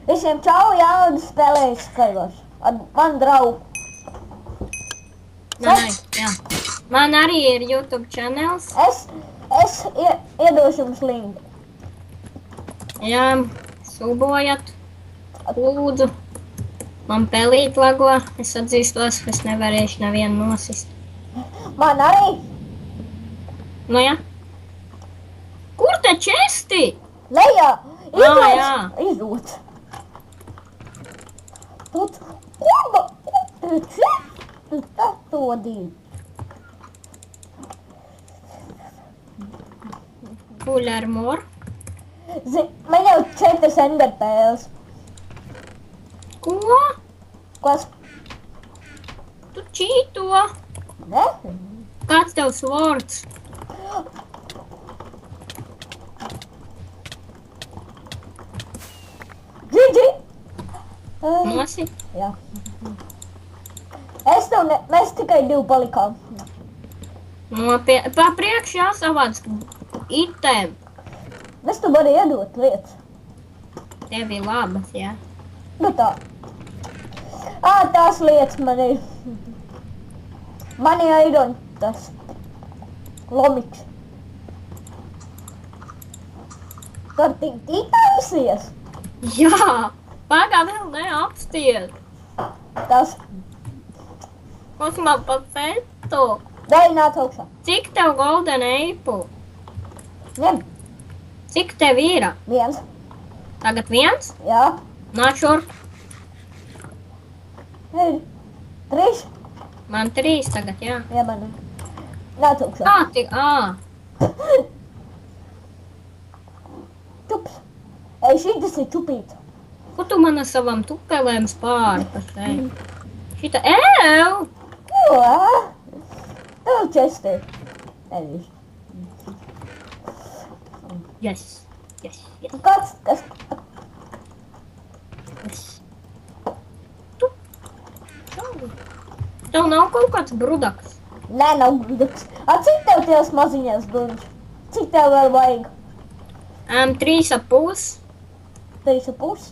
Visiem čau, Jānis spēlējas Skywars. Ar manu draugu. Jā. Man arī ir YouTube channels. Es iedošu jums linku. Jā, subojat. Lūdzu. Man pelīt lago. Es atzīstos, ka es nevarēšu nevienu nosist. Man arī. Nu jā. Kur te česti? Lejā. Jā. Izdots. Ko te česti? Atodīji. Full armor. Man jau 4 enderpēles. Ko? Kas? Tu čīto. Ne? Kāds tev svords? Gigi! Nosi? Jā. Mēs tikai 2 palikām. Pa priekš jāsavāc item. Es tu vari iedot lietas. Tev ir labas, jā? Nu tā. Tās lietas man ir. Man ir iron tas. Lomiks. Tur tik tītājusies. Jā! Pagā vēl neapstiet. Tas. Kas man pa fetu? Dai nāc augšā. Cik tev golden apple? Ņem. Cik tev ir? 1. Tagad 1? Jā. Nāc šur. 3. Man 3 tagad, jā. Jā, man ir. Nāc augšā. Kā tik? Čups. Ei, šitas ir čupīts. Ko tu man ar savam tupelēm spāri pa šeit? Šita, ēv! Ko? Tev čestē. Nevis. Yes. Kas? Yes. Tu? Tev nav kaut kāds brudaks? Nē, nav brudaks. Cik tev tās maziņās dunčs? Cik tev vēl vajag? 3,5. 3,5.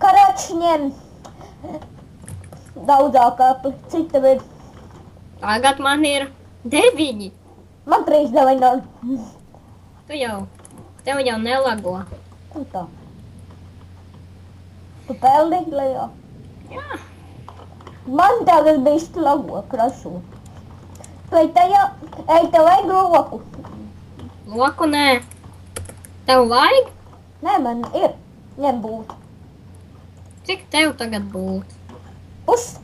Karač ņem daudzāk apli. Cik tev ir? Tagad man ir 9. Man 3 9. Tev jau nelago. Un tā. Tu peldi lejā. Jā. Man tagad bišķi lago kraso. Vai tev vajag roku? Loku nē. Tev vajag? Nē, man ir. Ņem būt. Cik tev tagad būtu? Pus.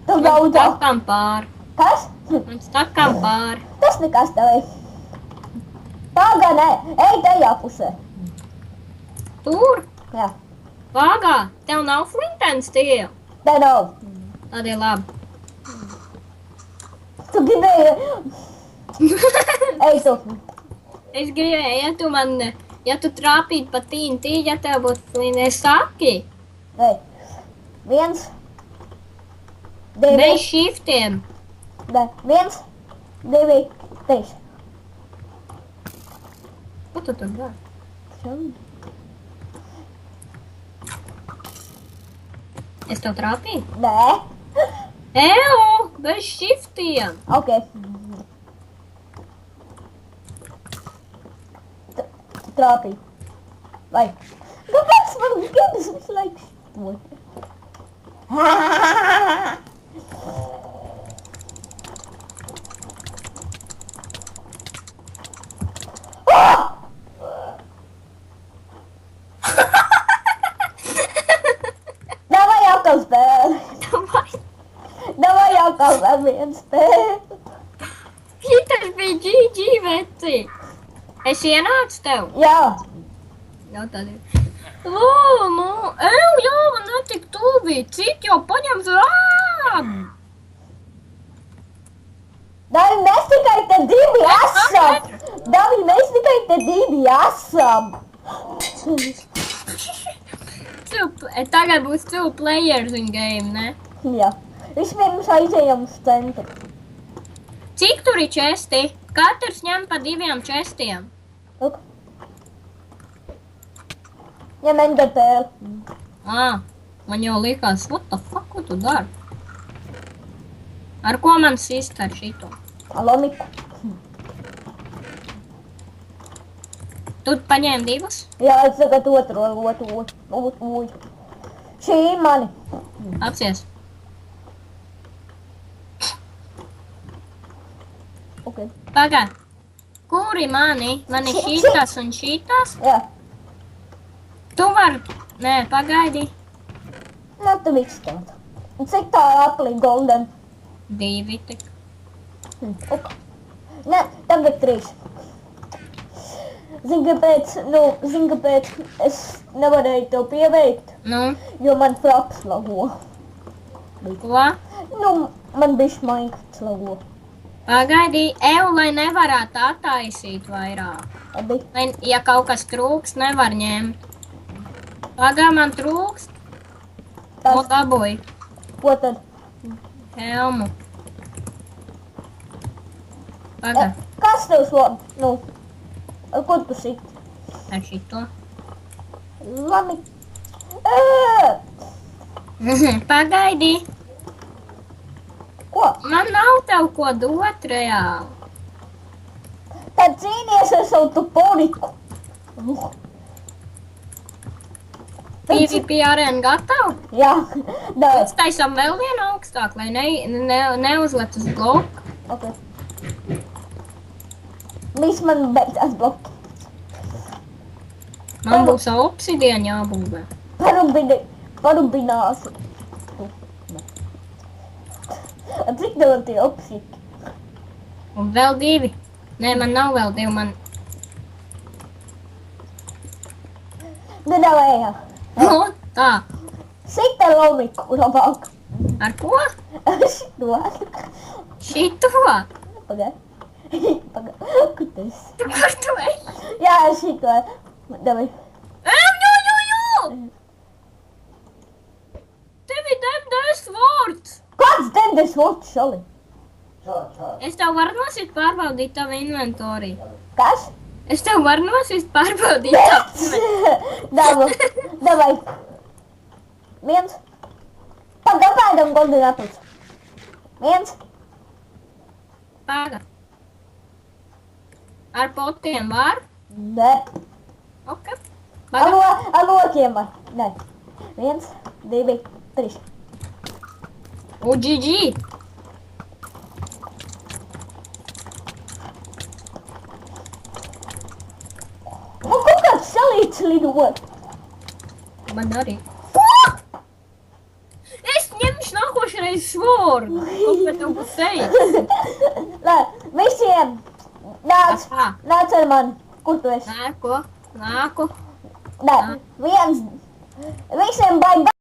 Tev daudzāk. Stakām pāri. Kas? Man stakām pāri. Tas nekas tev ir. Pagā, nē. Ej tajā pusē. Tur? Jā. Pagā, tev nav flintens tie? Te nav. Tad ir labi. Tu gribēji. Ej tu. Es gribēju, ja tu trāpītu pa TNT, ja tev būtu flintens saki. Ej. 1. 2. Bez shiftiem. 1. 2. 3. Ko tu tur dari? Es tev trāpīju? Nē. Ew, bez shiftiem. Ok. Trāpīju. Vai? Kāpēc man gribas visu laiku šķot? Davai atkal spēli. Davai atkal vēl vienu spēli. Šitas bija GG, veci. Es ienācu tev? Jā. Jā, tad ir. Jā, man netik tuvi. Cik jau paņems rāb? Davi, mēs tikai te 2 esam. Davi, mēs tikai te 2 esam. Tagad būs 2 players in game, ne? Jā. Vispirms aizējam uz centru. Cik tur ir česti? Katrs ņem pa 2 čestiem. Lūk. Ņem NGPL. Man jau likās, what the fuck, ko tu dari? Ar ko man sist ar šito? Aloniku. Tu paņēmi divas? Jā, es tagad otru. Šī mani. Apsies. Ok. Pagad. Kuri mani? Mani šitās un šitās? Jā. Tu vari... Nē, pagaidi. Nu, tu viss tāda. Cik tā aplī golden? 2 tik. Ok. Nē, tagad 3. Zini, kāpēc es nevarēju to pieveikt, Nu, jo man fraps lago. ko? Nu, man bišķi Minecraft lago. Pagaidi, lai nevarētu attaisīt vairāk. Abi. Lai, ja kaut kas trūks, nevar ņemt. Pagā man trūks. O, dabūj. Ko tad? Helmu. Pagā. Kas tev slāp? Nu, ar ko tu sit? Ar šito. Labi. Pagaidi. Ko? Man nav tev ko dot reāli. Tad cīnies ar savu tuporiku. PvP arēna gatavu? Jā, dāj. Mēs taisām vēl vienu augstāk, lai neuzlet uz bloku. Ok. Viss man beidzās bloki. Man būs obsidiāna jābūvē. Parubināsi. Cik tev tie obsidi? Un vēl 2. Nē, man nav vēl 2, man... Nu, davai. O, tā. Sita lomiku labāk. Ar ko? Šito. Šito? Pagad. Kur tas? Kur tu ej? Jā, šito. Davai. Jū! Tev ir demdes vārds. Kāds dendes vots šali? Es tev varu nosīt pārbaudīt tavu inventoriju. Kas? Es tev varu nosīt pārbaudīt tavu inventoriju. Davai. 1. Pagaidām golden apples. 1. Paga. Ar potiem var? Nē. Ok. Paga. Ar lokiem var? Nē. 1, 2, 3. UGG. Man kaut kāds salīts lidot. Man arī. Es ņemšu nākošreiz svoru. Kāpēc tev būs sejas? Lai, visiem nāc ar mani. Kur tu esi? Nāku. Nē, visiem bye bye.